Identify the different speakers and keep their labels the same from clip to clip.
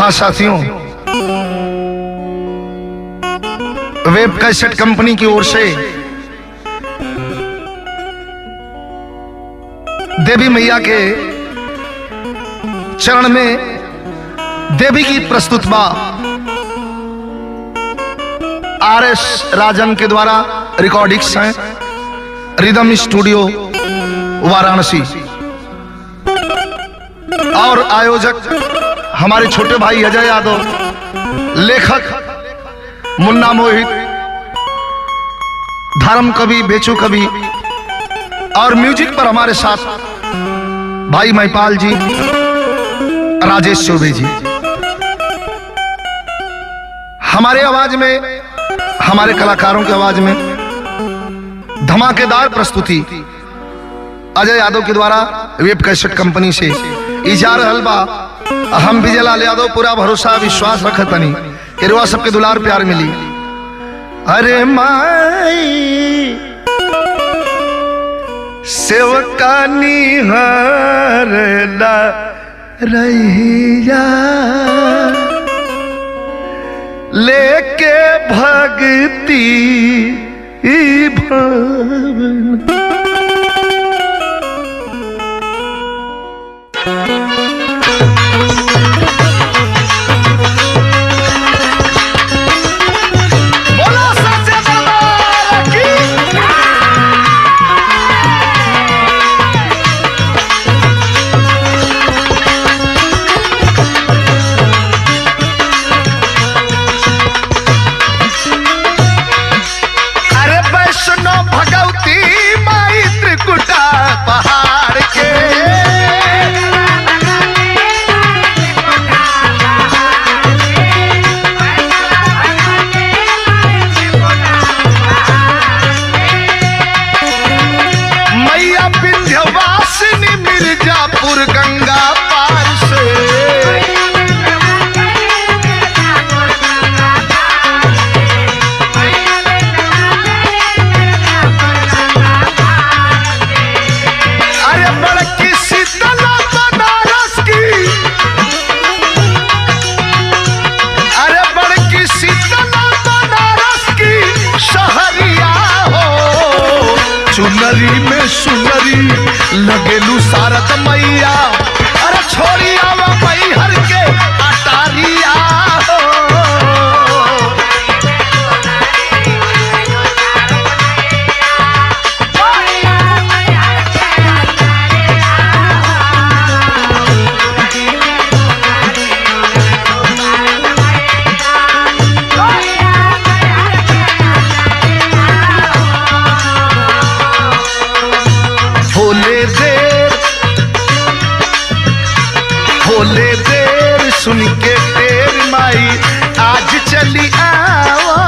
Speaker 1: हाँ साथियों, web cassette company की ओर से देवी मैया के चरण में देवी गीत प्रस्तुत बा। RS राजन के द्वारा रिकॉर्डिंग्स हैं, रिदम स्टूडियो वाराणसी, और आयोजक हमारे छोटे भाई अजय यादव, लेखक मुन्ना मोहित, धर्म कवि बेचू कवि, और म्यूजिक पर हमारे साथ भाई महिपाल जी, राजेश चौबे जी। हमारे आवाज में, हमारे कलाकारों की आवाज में धमाकेदार प्रस्तुति अजय यादव के द्वारा वेब कैसेट कंपनी से इजार हलवा। हम विजयलाल यादव पूरा भरोसा विश्वास रखतनी कि रुआ सबके दुलार प्यार मिली। अरे माई सेवकानी हरला रहिया लेके भक्ति भवन। चुनरी में सुनरी लगेलू सारत मैया, अरे छोड़ी आवा मई हर के अटारिया हो। होले देर सुन के तेर माई आज चली आवा।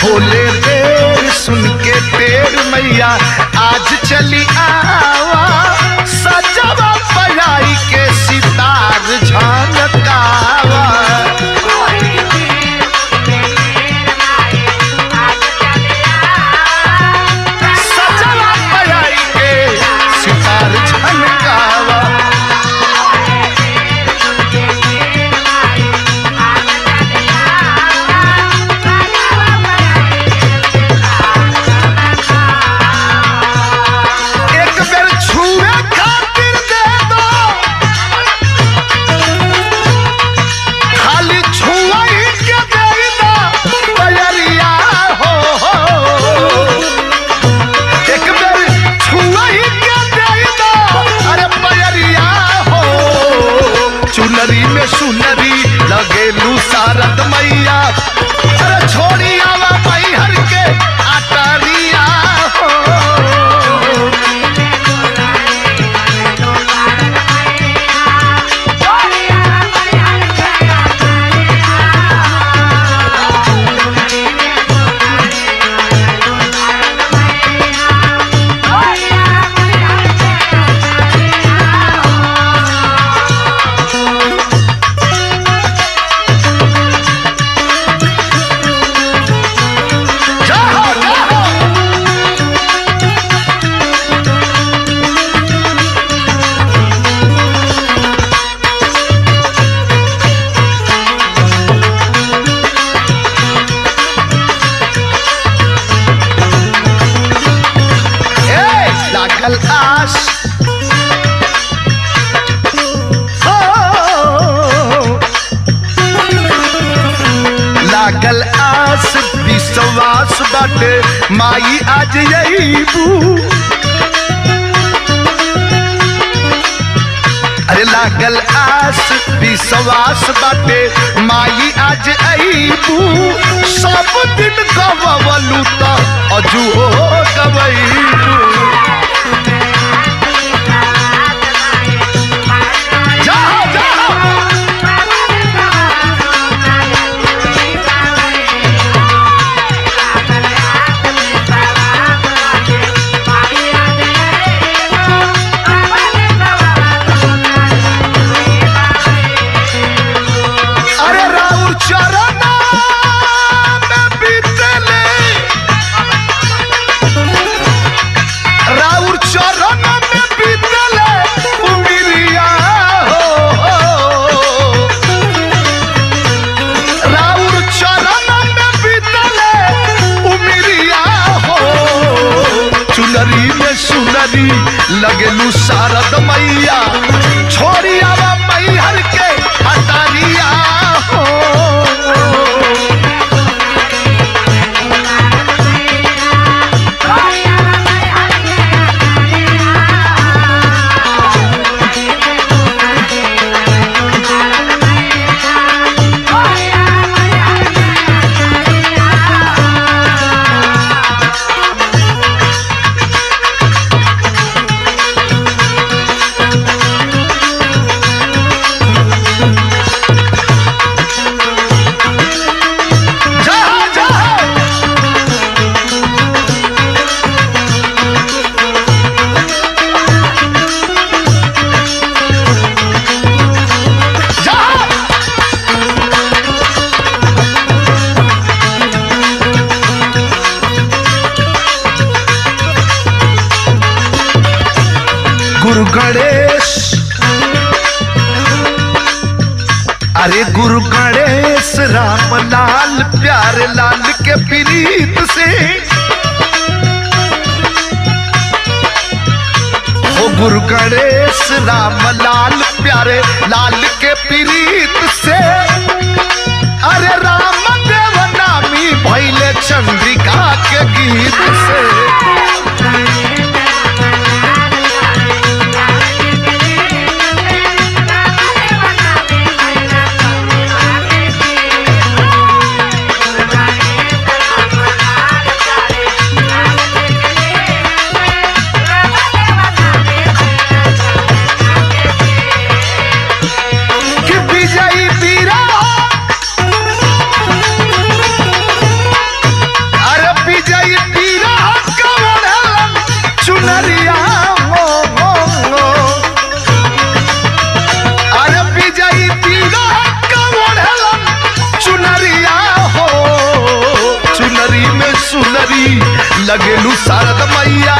Speaker 1: होले देर सुन के तेर मैया आज चली आवा। सजवा पढ़ाई के सितार झनकावा। चुनरी में सुनरी लगेलू सारद मैया, अरे छोड़ी आवा मई हर के अटारिया हो। लागल आस विश्वास बाटे माई आज अईबू। अरे लागल आस विश्वास बाटे माई आज अईबू। सब दिन गवलू तो अजुओ गवईबू। सुनरी लगेलू शारद मैया छोड़ी आवा मैहर के अटारिया हो। गुरु गणेश, अरे गुरु गणेश राम लाल प्यारे लाल के प्रीत से। ओ गुरु गणेश राम लाल प्यारे लाल के प्रीत से। अरे राम देव नामी भैले चंद्रिका के गीत से। लगेलू शारद मैया